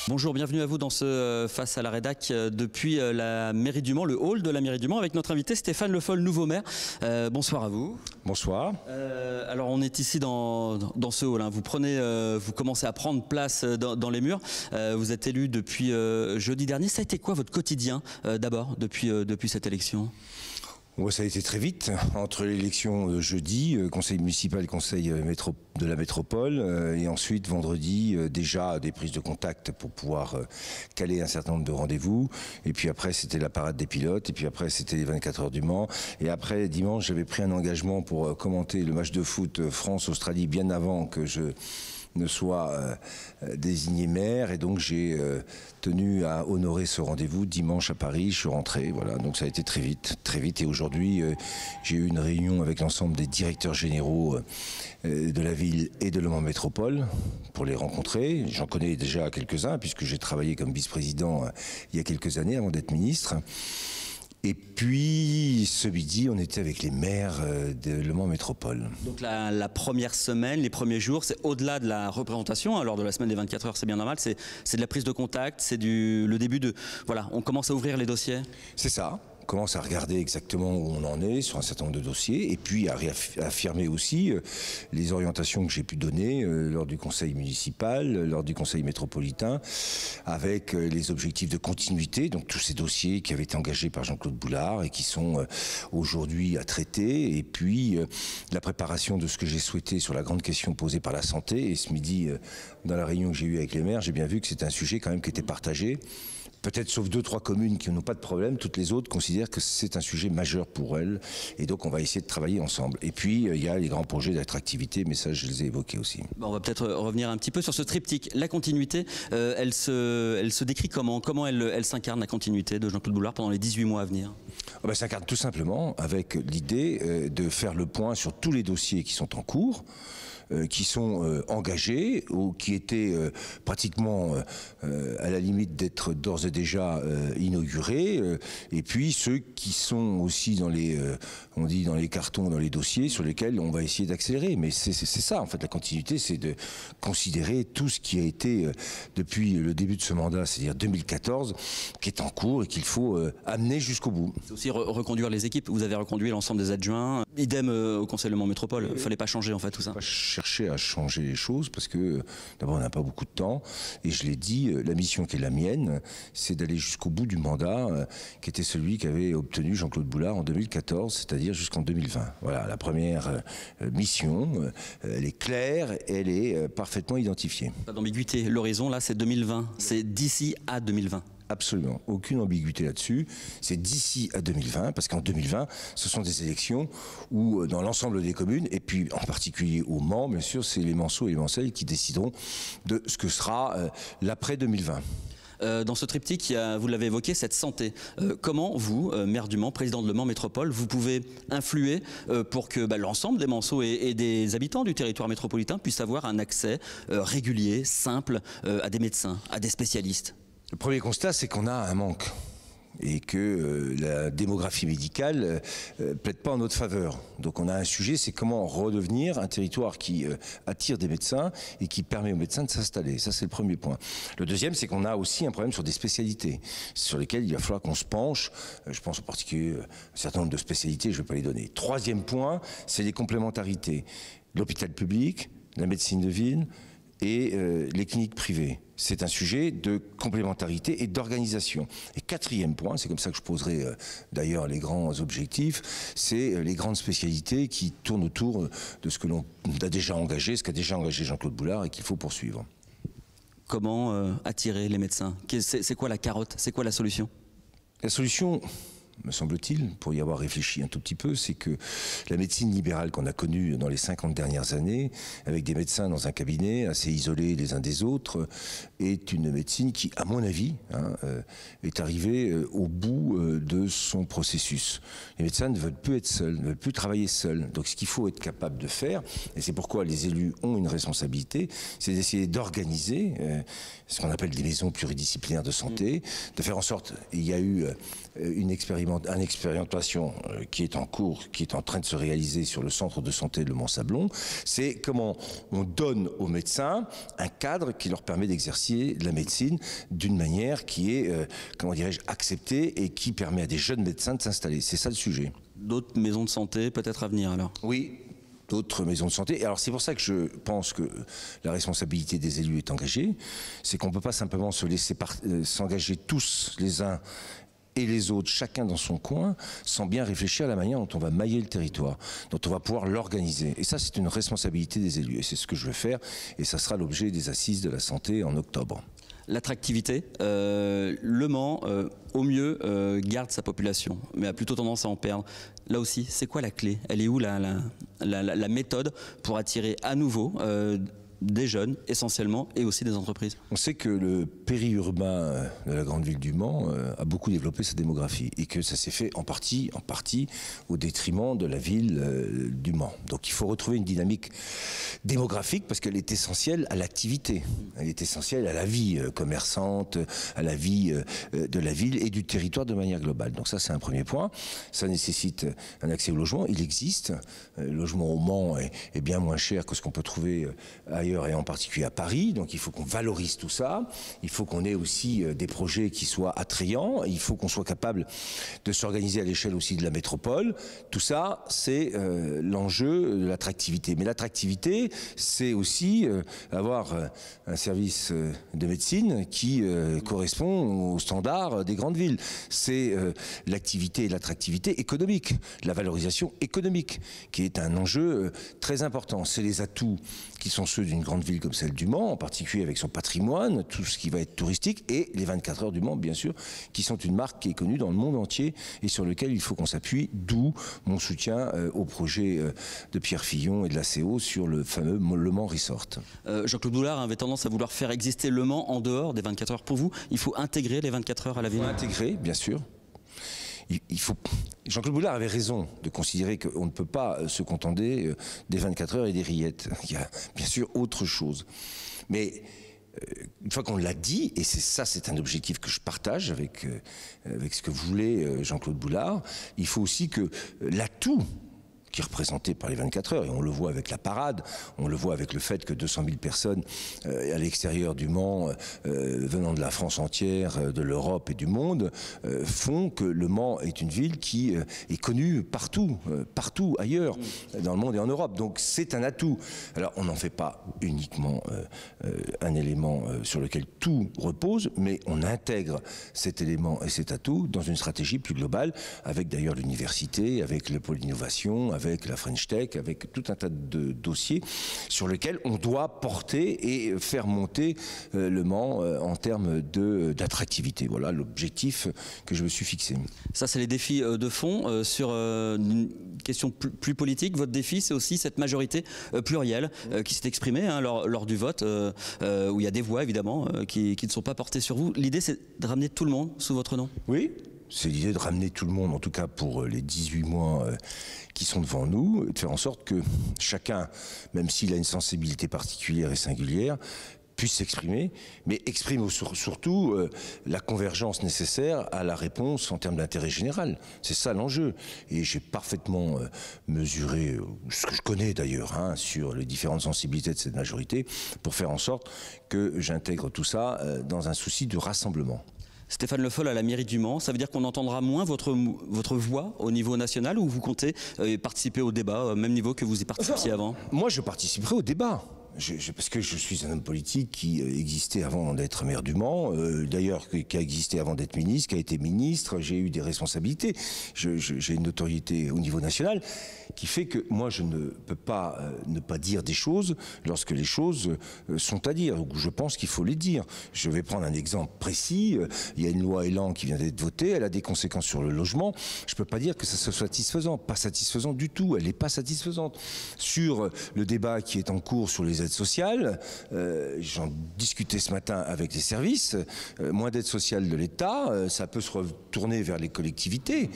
Bonjour, bienvenue à vous dans ce Face à la Rédac depuis la mairie du Mans, le hall de la mairie du Mans, avec notre invité Stéphane Le Foll, nouveau maire. Bonsoir à vous. Bonsoir. Alors on est ici dans ce hall, hein. Vous commencez à prendre place dans les murs. Vous êtes élu depuis jeudi dernier. Ça a été quoi votre quotidien d'abord depuis cette élection ? Ouais, ça a été très vite, entre l'élection jeudi, conseil municipal, conseil de la métropole, et ensuite vendredi, déjà des prises de contact pour pouvoir caler un certain nombre de rendez-vous, et puis après c'était la parade des pilotes, et puis après c'était les 24 heures du Mans, et après dimanche j'avais pris un engagement pour commenter le match de foot France-Australie bien avant que je ne soit désigné maire, et donc j'ai tenu à honorer ce rendez-vous dimanche à Paris. Je suis rentré, voilà, donc ça a été très vite, et aujourd'hui j'ai eu une réunion avec l'ensemble des directeurs généraux de la ville et de Le Mans Métropole pour les rencontrer. J'en connais déjà quelques-uns puisque j'ai travaillé comme vice-président il y a quelques années avant d'être ministre. Et puis, ce midi, on était avec les maires de Le Mans Métropole. Donc la première semaine, les premiers jours, c'est au-delà de la représentation, hein, lors de la semaine des 24 heures, c'est bien normal, c'est de la prise de contact, c'est le début de... Voilà, on commence à ouvrir les dossiers. C'est ça. On commence à regarder exactement où on en est sur un certain nombre de dossiers, et puis à réaffirmer aussi les orientations que j'ai pu donner lors du conseil municipal, lors du conseil métropolitain, avec les objectifs de continuité, donc tous ces dossiers qui avaient été engagés par Jean-Claude Boulard et qui sont aujourd'hui à traiter, et puis la préparation de ce que j'ai souhaité sur la grande question posée par la santé. Et ce midi, dans la réunion que j'ai eue avec les maires, j'ai bien vu que c'était un sujet quand même qui était partagé. Peut-être sauf 2-3 communes qui n'ont pas de problème, toutes les autres considèrent que c'est un sujet majeur pour elles, et donc on va essayer de travailler ensemble. Et puis il y a les grands projets d'attractivité, mais ça je les ai évoqués aussi. Bon, on va peut-être revenir un petit peu sur ce triptyque. La continuité, elle se décrit comment elle s'incarne, la continuité de Jean-Claude Boulard pendant les 18 mois à venir? Elle s'incarne tout simplement avec l'idée de faire le point sur tous les dossiers qui sont en cours, qui sont engagés ou qui étaient pratiquement à la limite d'être d'ores et déjà inaugurés, et puis ceux qui sont aussi dans les, on dit dans les cartons, dans les dossiers sur lesquels on va essayer d'accélérer. Mais c'est ça en fait, la continuité, c'est de considérer tout ce qui a été depuis le début de ce mandat, c'est-à-dire 2014, qui est en cours et qu'il faut amener jusqu'au bout. C'est aussi reconduire les équipes. Vous avez reconduit l'ensemble des adjoints, idem au conseil Le Mans Métropole. Il ne fallait pas changer en fait tout ça. Pas chercher à changer les choses parce que d'abord on n'a pas beaucoup de temps, et je l'ai dit, la mission qui est la mienne, c'est d'aller jusqu'au bout du mandat qui était celui qu'avait obtenu Jean-Claude Boulard en 2014, c'est-à-dire jusqu'en 2020. Voilà, la première mission, elle est claire, elle est parfaitement identifiée. Pas d'ambiguïté, l'horizon là c'est 2020, c'est d'ici à 2020. Absolument, aucune ambiguïté là-dessus. C'est d'ici à 2020, parce qu'en 2020, ce sont des élections où, dans l'ensemble des communes, et puis en particulier au Mans, bien sûr, c'est les Manceaux et les Mancelles qui décideront de ce que sera l'après 2020. Dans ce triptyque, vous l'avez évoqué, cette santé. Comment vous, maire du Mans, président de Le Mans Métropole, vous pouvez influer pour que l'ensemble des Manceaux et des habitants du territoire métropolitain puissent avoir un accès régulier, simple, à des médecins, à des spécialistes? Le premier constat, c'est qu'on a un manque et que la démographie médicale plaide pas en notre faveur. Donc on a un sujet, c'est comment redevenir un territoire qui attire des médecins et qui permet aux médecins de s'installer. Ça, c'est le premier point. Le deuxième, c'est qu'on a aussi un problème sur des spécialités sur lesquelles il va falloir qu'on se penche. Je pense en particulier un certain nombre de spécialités, je ne vais pas les donner. Troisième point, c'est les complémentarités. L'hôpital public, la médecine de ville et les cliniques privées. C'est un sujet de complémentarité et d'organisation. Et quatrième point, c'est comme ça que je poserai d'ailleurs les grands objectifs, c'est les grandes spécialités qui tournent autour de ce que l'on a déjà engagé, ce qu'a déjà engagé Jean-Claude Boulard et qu'il faut poursuivre. Comment attirer les médecins? C'est quoi la carotte? C'est quoi la solution? La solution, me semble-t-il, pour y avoir réfléchi un tout petit peu, c'est que la médecine libérale qu'on a connue dans les 50 dernières années, avec des médecins dans un cabinet assez isolés les uns des autres, est une médecine qui, à mon avis, est arrivée au bout de son processus. Les médecins ne veulent plus être seuls, ne veulent plus travailler seuls. Donc ce qu'il faut être capable de faire, et c'est pourquoi les élus ont une responsabilité, c'est d'essayer d'organiser ce qu'on appelle des maisons pluridisciplinaires de santé, de faire en sorte, il y a eu une expérience expérimentation qui est en cours, qui est en train de se réaliser sur le centre de santé de Mont-Sablon. C'est comment on donne aux médecins un cadre qui leur permet d'exercer la médecine d'une manière qui est, comment dirais-je, acceptée et qui permet à des jeunes médecins de s'installer. C'est ça le sujet. D'autres maisons de santé peut-être à venir alors? Oui. D'autres maisons de santé. Alors c'est pour ça que je pense que la responsabilité des élus est engagée. C'est qu'on ne peut pas simplement se laisser s'engager tous les uns et les autres, chacun dans son coin, sans bien réfléchir à la manière dont on va mailler le territoire, dont on va pouvoir l'organiser. Et ça, c'est une responsabilité des élus. Et c'est ce que je vais faire. Et ça sera l'objet des assises de la santé en octobre. L'attractivité, Le Mans, au mieux, garde sa population, mais a plutôt tendance à en perdre. Là aussi, c'est quoi la clé? Elle est où la méthode pour attirer à nouveau des jeunes essentiellement et aussi des entreprises? On sait que le périurbain de la grande ville du Mans a beaucoup développé sa démographie et que ça s'est fait en partie au détriment de la ville du Mans. Donc il faut retrouver une dynamique démographique parce qu'elle est essentielle à l'activité, elle est essentielle à la vie commerçante, à la vie de la ville et du territoire de manière globale. Donc ça c'est un premier point. Ça nécessite un accès au logement, il existe. Le logement au Mans est bien moins cher que ce qu'on peut trouver ailleurs et en particulier à Paris, donc il faut qu'on valorise tout ça, il faut qu'on ait aussi des projets qui soient attrayants, il faut qu'on soit capable de s'organiser à l'échelle aussi de la métropole. Tout ça, c'est l'enjeu de l'attractivité. Mais l'attractivité, c'est aussi avoir un service de médecine qui correspond aux standards des grandes villes. C'est l'activité et l'attractivité économique, la valorisation économique, qui est un enjeu très important. C'est les atouts qui sont ceux d'une grande ville comme celle du Mans, en particulier avec son patrimoine, tout ce qui va être touristique, et les 24 heures du Mans, bien sûr, qui sont une marque qui est connue dans le monde entier et sur lequel il faut qu'on s'appuie, d'où mon soutien au projet de Pierre Fillon et de la CO sur le fameux Le Mans Resort. Jean-Claude Boulard avait tendance à vouloir faire exister Le Mans en dehors des 24 heures. Pour vous, il faut intégrer les 24 heures à la ville? Il faut intégrer, bien sûr. Jean-Claude Boulard avait raison de considérer qu'on ne peut pas se contenter des 24 heures et des rillettes. Il y a bien sûr autre chose. Mais une fois qu'on l'a dit, et c'est un objectif que je partage avec ce que voulait Jean-Claude Boulard, il faut aussi que l'atout qui est représenté par les 24 heures, et on le voit avec la parade, on le voit avec le fait que 200 000 personnes à l'extérieur du Mans, venant de la France entière, de l'Europe et du monde, font que le Mans est une ville qui est connue partout ailleurs, dans le monde et en Europe. Donc c'est un atout. Alors on n'en fait pas uniquement un élément sur lequel tout repose, mais on intègre cet élément et cet atout dans une stratégie plus globale, avec d'ailleurs l'université, avec le pôle d'innovation, avec la French Tech, avec tout un tas de dossiers sur lesquels on doit porter et faire monter le Mans en termes d'attractivité. Voilà l'objectif que je me suis fixé. Ça, c'est les défis de fond. Sur une question plus politique, votre défi, c'est aussi cette majorité plurielle qui s'est exprimée lors du vote, où il y a des voix, évidemment, qui ne sont pas portées sur vous. L'idée, c'est de ramener tout le monde sous votre nom? Oui. C'est l'idée de ramener tout le monde, en tout cas pour les 18 mois qui sont devant nous, de faire en sorte que chacun, même s'il a une sensibilité particulière et singulière, puisse s'exprimer, mais exprime surtout la convergence nécessaire à la réponse en termes d'intérêt général. C'est ça l'enjeu. Et j'ai parfaitement mesuré, ce que je connais d'ailleurs, sur les différentes sensibilités de cette majorité, pour faire en sorte que j'intègre tout ça dans un souci de rassemblement. Stéphane Le Foll à la mairie du Mans, ça veut dire qu'on entendra moins votre voix au niveau national, ou vous comptez participer au débat au même niveau que vous y participiez avant? Moi, je participerai au débat. Parce que je suis un homme politique qui existait avant d'être maire du Mans, d'ailleurs qui a existé avant d'être ministre, qui a été ministre, j'ai eu des responsabilités, j'ai une notoriété au niveau national qui fait que moi je ne peux pas ne pas dire des choses lorsque les choses sont à dire, ou je pense qu'il faut les dire. Je vais prendre un exemple précis, il y a une loi Elan qui vient d'être votée, elle a des conséquences sur le logement, je ne peux pas dire que ça soit satisfaisant, pas satisfaisant du tout, elle n'est pas satisfaisante. Sur le débat qui est en cours sur les aides sociales. J'en discutais ce matin avec les services. Moins d'aides sociales de l'État, ça peut se retourner vers les collectivités.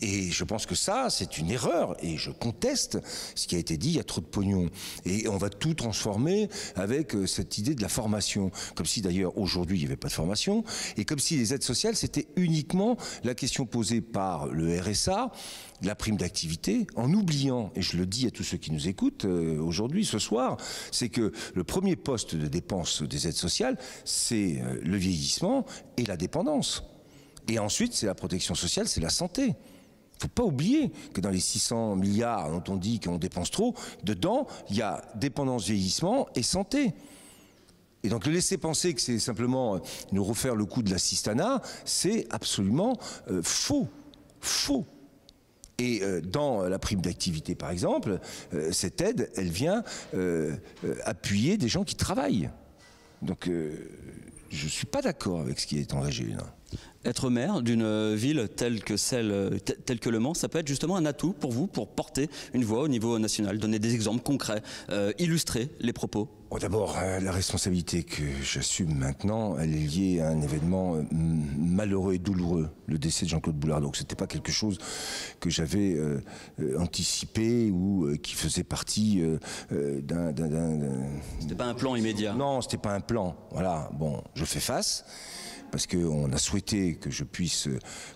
Et je pense que ça, c'est une erreur. Et je conteste ce qui a été dit, il y a trop de pognon. Et on va tout transformer avec cette idée de la formation. Comme si d'ailleurs aujourd'hui il n'y avait pas de formation. Et comme si les aides sociales, c'était uniquement la question posée par le RSA, la prime d'activité, en oubliant, et je le dis à tous ceux qui nous écoutent aujourd'hui, ce soir, c'est que le premier poste de dépense des aides sociales, c'est le vieillissement et la dépendance. Et ensuite, c'est la protection sociale, c'est la santé. Il ne faut pas oublier que dans les 600 milliards dont on dit qu'on dépense trop, dedans, il y a dépendance, vieillissement et santé. Et donc le laisser penser que c'est simplement nous refaire le coup de l'assistanat, c'est absolument faux. Faux. Et dans la prime d'activité, par exemple, cette aide, elle vient appuyer des gens qui travaillent. Donc je ne suis pas d'accord avec ce qui est engagé là. Être maire d'une ville telle que Le Mans, ça peut être justement un atout pour vous, pour porter une voix au niveau national, donner des exemples concrets, illustrer les propos. Bon, d'abord, la responsabilité que j'assume maintenant, elle est liée à un événement malheureux et douloureux, le décès de Jean-Claude Boulard. Donc c'était pas quelque chose que j'avais anticipé ou qui faisait partie d'un... C'était pas un plan immédiat. Non, c'était pas un plan. Voilà, bon, je fais face. Parce qu'on a souhaité que je puisse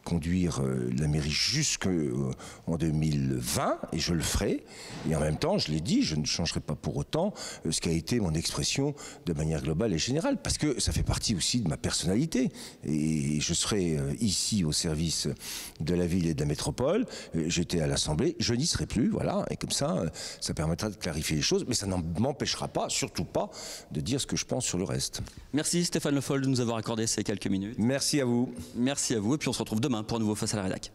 conduire la mairie jusqu'en 2020, et je le ferai. Et en même temps, je l'ai dit, je ne changerai pas pour autant ce qui a été mon expression de manière globale et générale, parce que ça fait partie aussi de ma personnalité. Et je serai ici au service de la ville et de la métropole. J'étais à l'Assemblée, je n'y serai plus, voilà. Et comme ça, ça permettra de clarifier les choses, mais ça n'en m'empêchera pas, surtout pas, de dire ce que je pense sur le reste. Merci Stéphane Le Foll de nous avoir accordé ces quelques minutes. Merci à vous. Merci à vous, et puis on se retrouve demain pour un nouveau Face à la Rédac.